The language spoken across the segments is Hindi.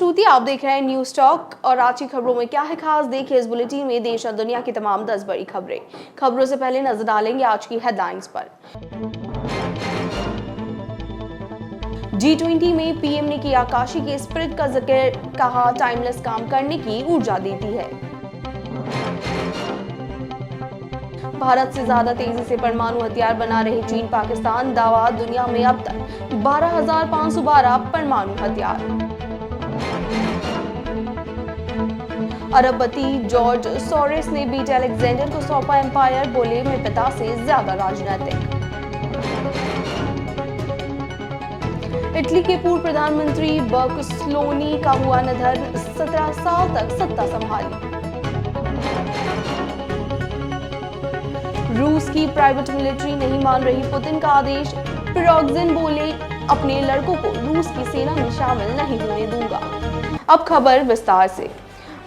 श्रुति, आप देख रहे हैं न्यूज टॉक और आज की खबरों में क्या है खास, देखिए इस बुलेटिन में देश और दुनिया की तमाम 10 बड़ी खबरें। खबरों से पहले नजर डालेंगे आज की हेडलाइंस पर। G20 में पीएम ने किया काशी के स्पिरिट का जिक्र, कहा टाइमलेस काम करने की ऊर्जा देती है। भारत से ज्यादा तेजी से परमाणु हथियार बना रहे चीन पाकिस्तान, दावा दुनिया में अब तक 12,512 परमाणु हथियार। अरबपति जॉर्ज सोरेस ने बेटे अलेक्जेंडर को सौंपा एम्पायर, बोले मैं पिता से ज्यादा राजनीतिक। इटली के पूर्व प्रधानमंत्री बर्लुस्कोनी का हुआ निधन, 17 साल तक सत्ता संभाली। रूस की प्राइवेट मिलिट्री नहीं मान रही पुतिन का आदेश, प्रिगोजिन बोले अपने लड़कों को रूस की सेना में शामिल नहीं होने दूंगा। अब खबर विस्तार से।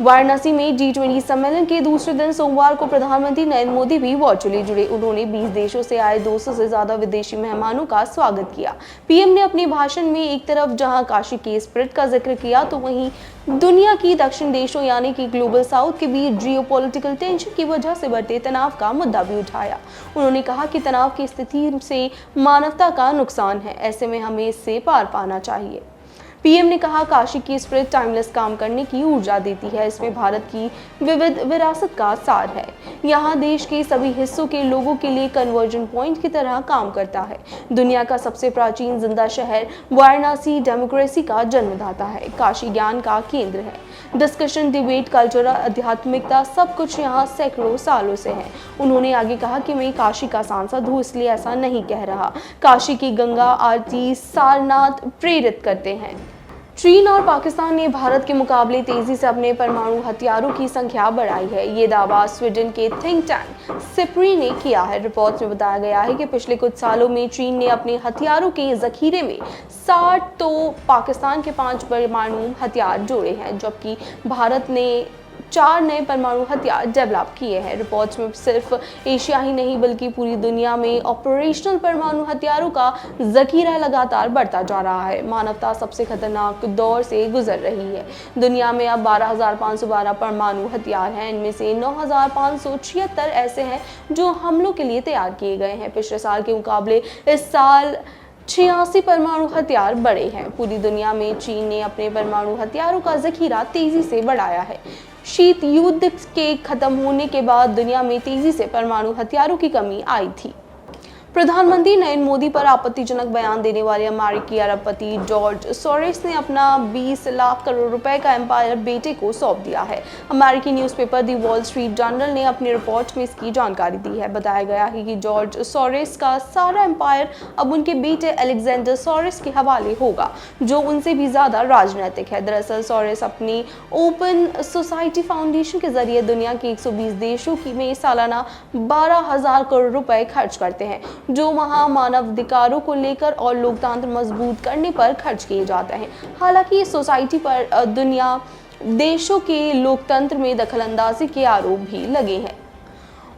वाराणसी में G20 सम्मेलन के दूसरे दिन सोमवार को प्रधानमंत्री नरेंद्र मोदी भी वर्चुअली जुड़े। उन्होंने 20 देशों से आए 200 से ज्यादा विदेशी मेहमानों का स्वागत किया। पीएम ने अपने भाषण में एक तरफ जहां काशी के स्पिरिट का जिक्र किया, तो वहीं दुनिया की दक्षिण देशों यानी कि ग्लोबल साउथ के बीच जियोपॉलिटिकल टेंशन की वजह से बढ़ते तनाव का मुद्दा भी उठाया। उन्होंने कहा कि तनाव की स्थिति से मानवता का नुकसान है, ऐसे में हमें इससे पार पाना चाहिए। पीएम ने कहा काशी की स्पिरिट टाइमलेस काम करने की ऊर्जा देती है, इसमें भारत की विविध विरासत का सार है। यहाँ देश के सभी हिस्सों के लोगों के लिए कन्वर्जन पॉइंट की तरह काम करता है। दुनिया का सबसे प्राचीन जिंदा शहर वाराणसी डेमोक्रेसी का जन्मदाता है, काशी ज्ञान का केंद्र है। डिस्कशन, डिबेट, कल्चर, आध्यात्मिकता सब कुछ यहाँ सैकड़ों सालों से है। उन्होंने आगे कहा कि मैं काशी का सांसद हूँ, इसलिए ऐसा नहीं कह रहा। काशी की गंगा आरती सारनाथ प्रेरित करते हैं। चीन और पाकिस्तान ने भारत के मुकाबले तेजी से अपने परमाणु हथियारों की संख्या बढ़ाई है। ये दावा स्वीडन के थिंक टैंक सिप्री ने किया है। रिपोर्ट में बताया गया है कि पिछले कुछ सालों में चीन ने अपने हथियारों के जखीरे में 60 तो पाकिस्तान के 5 परमाणु हथियार जोड़े हैं, जबकि भारत ने 4 नए परमाणु हथियार डेवलप किए हैं। रिपोर्ट्स में सिर्फ एशिया ही नहीं बल्कि पूरी दुनिया में ऑपरेशनल परमाणु हथियारों का जखीरा लगातार बढ़ता जा रहा है। मानवता सबसे खतरनाक दौर से गुजर रही है। दुनिया में अब 12,512 परमाणु हथियार हैं। इनमें से 9,576 ऐसे हैं जो हमलों के लिए तैयार किए गए हैं। पिछले साल के मुकाबले इस साल 86 परमाणु हथियार बढ़े हैं। पूरी दुनिया में चीन ने अपने परमाणु हथियारों का जखीरा तेजी से बढ़ाया है। शीत युद्ध के खत्म होने के बाद दुनिया में तेजी से परमाणु हथियारों की कमी आई थी। प्रधानमंत्री नरेंद्र मोदी पर आपत्तिजनक बयान देने वाले अमेरिकी अरबपति जॉर्ज सोरेस ने अपना 20 लाख करोड़ रुपए का एम्पायर बेटे को सौंप दिया है। अमेरिकी newspaper the wall street journal ने अपनी रिपोर्ट में इसकी जानकारी दी है। बताया गया है कि जॉर्ज सोरेस का सारा एम्पायर अब उनके बेटे अलेक्जेंडर सोरेस के हवाले होगा, जो उनसे भी ज्यादा राजनीतिक है। दरअसल सोरेस अपनी ओपन सोसाइटी फाउंडेशन के जरिए दुनिया के 120 देशों में सालाना 12,000 करोड़ रुपए खर्च करते हैं, जो वहां मानवाधिकारों को लेकर और लोकतंत्र मजबूत करने पर खर्च किए जाते हैं। हालांकि इस सोसाइटी पर दुनिया देशों के लोकतंत्र में दखलंदाजी के आरोप भी लगे हैं।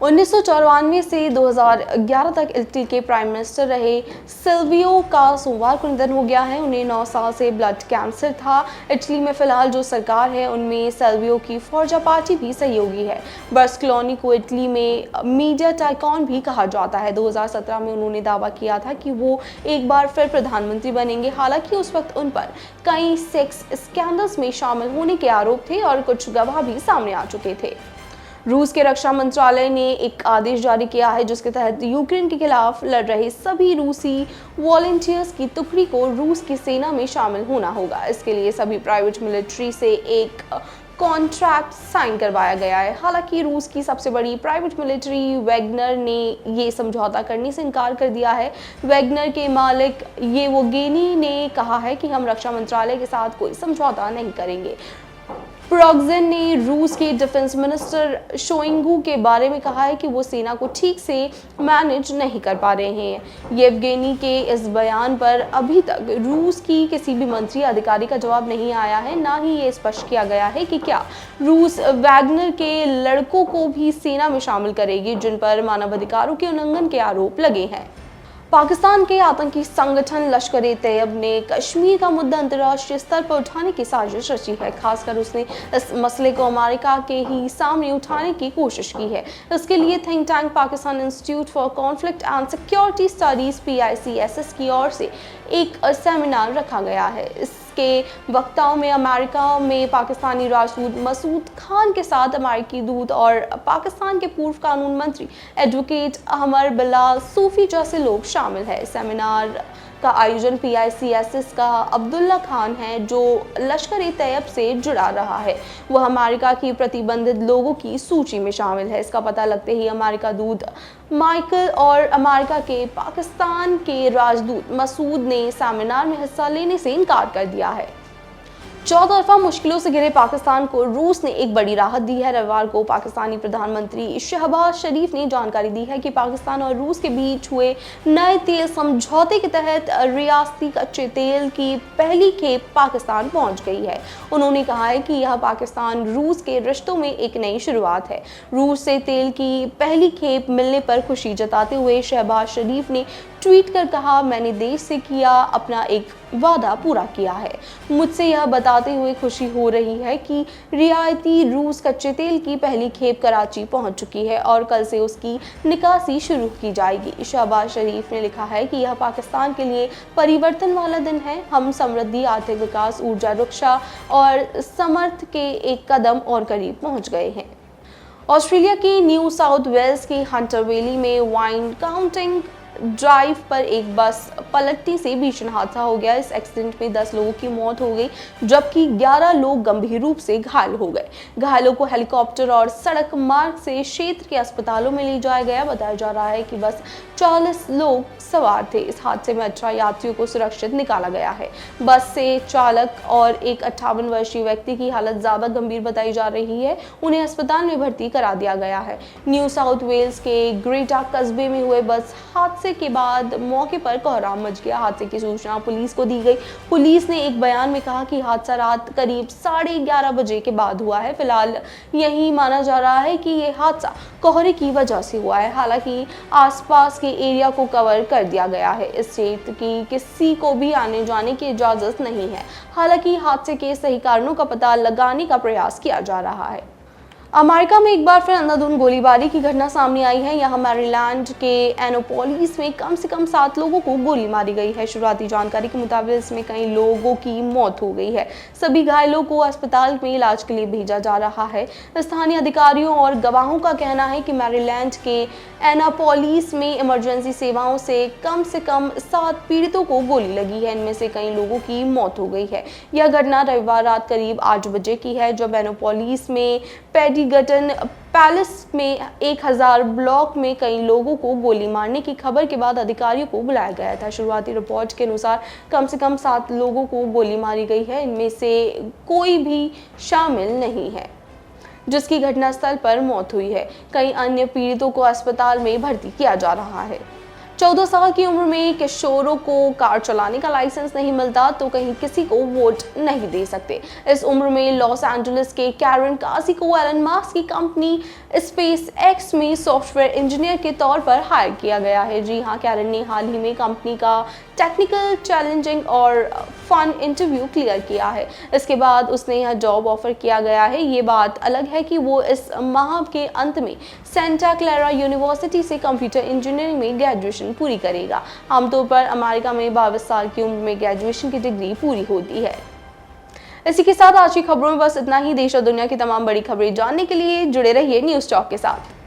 1994 से 2011 तक इटली के प्राइम मिनिस्टर रहे सिल्वियो का सोमवार को निधन हो गया है। उन्हें 9 साल से ब्लड कैंसर था। इटली में फिलहाल जो सरकार है उनमें सिल्वियो की फोर्जा पार्टी भी सहयोगी है। बर्लुस्कोनी को इटली में मीडिया टाइकॉन भी कहा जाता है। 2017 में उन्होंने दावा किया था कि वो एक बार फिर प्रधानमंत्री बनेंगे। हालांकि उस वक्त उन पर कई सेक्स स्कैंडल्स में शामिल होने के आरोप थे और कुछ गवाह भी सामने आ चुके थे। रूस के रक्षा मंत्रालय ने एक आदेश जारी किया है जिसके तहत यूक्रेन के खिलाफ लड़ रहे सभी रूसी वॉलंटियर्स की टुकड़ी को रूस की सेना में शामिल होना होगा। इसके लिए सभी प्राइवेट मिलिट्री से एक कॉन्ट्रैक्ट साइन करवाया गया है। हालांकि रूस की सबसे बड़ी प्राइवेट मिलिट्री वैगनर ने ये समझौता करने से इनकार कर दिया है। वैगनर के मालिक येवगेनी ने कहा है कि हम रक्षा मंत्रालय के साथ कोई समझौता नहीं करेंगे। प्रिगोजिन ने रूस के डिफेंस मिनिस्टर शोइगु के बारे में कहा है कि वो सेना को ठीक से मैनेज नहीं कर पा रहे हैं। येवगेनी के इस बयान पर अभी तक रूस की किसी भी मंत्री या अधिकारी का जवाब नहीं आया है। ना ही ये स्पष्ट किया गया है कि क्या रूस वैगनर के लड़कों को भी सेना में शामिल करेगी जिन पर मानवाधिकारों के उल्लंघन के आरोप लगे हैं। पाकिस्तान के आतंकी संगठन लश्कर-ए-तैयब ने कश्मीर का मुद्दा अंतर्राष्ट्रीय स्तर पर उठाने की साजिश रची है। खासकर उसने इस मसले को अमेरिका के ही सामने उठाने की कोशिश की है। इसके लिए think tank Pakistan institute for conflict and security studies PICSS की ओर से एक सेमिनार रखा गया है। इसके वक्ताओं में अमेरिका में पाकिस्तानी राजदूत मसूद खान के साथ अमेरिकी दूत और पाकिस्तान के पूर्व कानून मंत्री एडवोकेट अहमर बिलाल सूफी जैसे लोग शामिल है। सेमिनार का आयोजन PICSS का अब्दुल्ला खान है, जो लश्कर-ए-तैयब से जुड़ा रहा है। वह अमेरिका की प्रतिबंधित लोगों की सूची में शामिल है। इसका पता लगते ही अमेरिका दूत माइकल और अमेरिका के पाकिस्तान के राजदूत मसूद ने सेमिनार में हिस्सा लेने से इनकार कर दिया है। चौतरफा मुश्किलों से घिरे पाकिस्तान को रूस ने एक बड़ी राहत दी है। रविवार को पाकिस्तानी प्रधानमंत्री शहबाज शरीफ ने जानकारी दी है कि पाकिस्तान और रूस के बीच हुए नए तेल समझौते के तहत रियासती कच्चे तेल की पहली खेप पाकिस्तान पहुंच गई है। उन्होंने कहा है कि यह पाकिस्तान रूस के रिश्तों में एक नई शुरुआत है। रूस से तेल की पहली खेप मिलने पर खुशी जताते हुए शहबाज शरीफ ने ट्वीट कर कहा, मैंने देश से किया अपना एक वादा पूरा किया है। मुझसे यह बताते हुए खुशी हो रही है कि रियायती रूस कच्चे तेल की पहली खेप कराची पहुंच चुकी है और कल से उसकी निकासी शुरू की जाएगी। शहबाज शरीफ ने लिखा है कि यह पाकिस्तान के लिए परिवर्तन वाला दिन है। हम समृद्धि, आर्थिक विकास, ऊर्जा रक्षा और समर्थ के एक कदम और करीब पहुंच गए हैं। ऑस्ट्रेलिया की न्यू साउथ वेल्स की हंटर वैली में वाइन काउंटिंग ड्राइव पर एक बस पलटने से भीषण हादसा हो गया। इस एक्सीडेंट में 10 लोगों की मौत हो गई, जबकि 11 लोग गंभीर रूप से घायल हो गए। घायलों को हेलीकॉप्टर और सड़क मार्ग से क्षेत्र के अस्पतालों में ले जाया गया। बताया जा रहा है कि बस 40 लोग सवार थे। इस हादसे में 18 यात्रियों को सुरक्षित निकाला गया है। बस से चालक और एक 58 वर्षीय व्यक्ति की हालत ज्यादा गंभीर बताई जा रही है। उन्हें अस्पताल में भर्ती करा दिया गया है। न्यू साउथ वेल्स के ग्रेटा कस्बे में हुए बस हादसे के बाद मौके पर कोहराम मच गया। हादसे की सूचना पुलिस को दी गई। पुलिस ने एक बयान में कहा कि हादसा रात करीब 11:30 बजे के बाद हुआ है। फिलहाल यही माना जा रहा है कि ये हादसा कोहरे की वजह से हुआ है। हालांकि आसपास के एरिया को कवर कर दिया गया है। इस क्षेत्र की किसी को भी आने जाने की इजाजत नहीं है। हालांकि हादसे के सही कारणों का पता लगाने का प्रयास किया जा रहा है। अमेरिका में एक बार फिर अंधाधुंध गोलीबारी की घटना सामने आई है। यहाँ मैरीलैंड के एनापोलिस में कम से कम 7 लोगों को गोली मारी गई है। शुरुआती जानकारी के मुताबिक इसमें कई लोगों की मौत हो गई है। सभी घायलों को अस्पताल में इलाज के लिए भेजा जा रहा है। स्थानीय अधिकारियों और गवाहों का कहना है कि मैरीलैंड के एनापोलिस में इमरजेंसी सेवाओं से कम 7 पीड़ितों को गोली लगी है। इनमें से कई लोगों की मौत हो गई है। यह घटना रविवार रात करीब 8 बजे की है, जब एनापोलिस में पेडिगटन पैलेस में 1000 ब्लॉक में कई लोगों को गोली मारने की खबर के बाद अधिकारियों को बुलाया गया था। शुरुआती रिपोर्ट के अनुसार कम से कम 7 लोगों को गोली मारी गई है। इनमें से कोई भी शामिल नहीं है जिसकी घटनास्थल पर मौत हुई है। कई अन्य पीड़ितों को अस्पताल में भर्ती किया जा रहा है। 14 साल की उम्र में किशोरों को कार चलाने का लाइसेंस नहीं मिलता तो कहीं किसी को वोट नहीं दे सकते। इस उम्र में लॉस एंजलिस के कैरन कासी को एलन मस्क की कंपनी स्पेस एक्स में सॉफ्टवेयर इंजीनियर के तौर पर हायर किया गया है। जी हाँ, कैरन ने हाल ही में कंपनी का टेक्निकल, चैलेंजिंग और फन इंटरव्यू क्लियर किया है। इसके बाद उसने यह जॉब ऑफर किया गया है। ये बात अलग है कि वो इस माह के अंत में सेंटा क्लैरा यूनिवर्सिटी से कंप्यूटर इंजीनियरिंग में ग्रेजुएशन पूरी करेगा। आमतौर पर अमेरिका में 22 साल की उम्र में ग्रेजुएशन की डिग्री पूरी होती है। इसी के साथ आज की खबरों में बस इतना ही। देश और दुनिया की तमाम बड़ी खबरें जानने के लिए जुड़े रहिए न्यूज़ टॉक के साथ।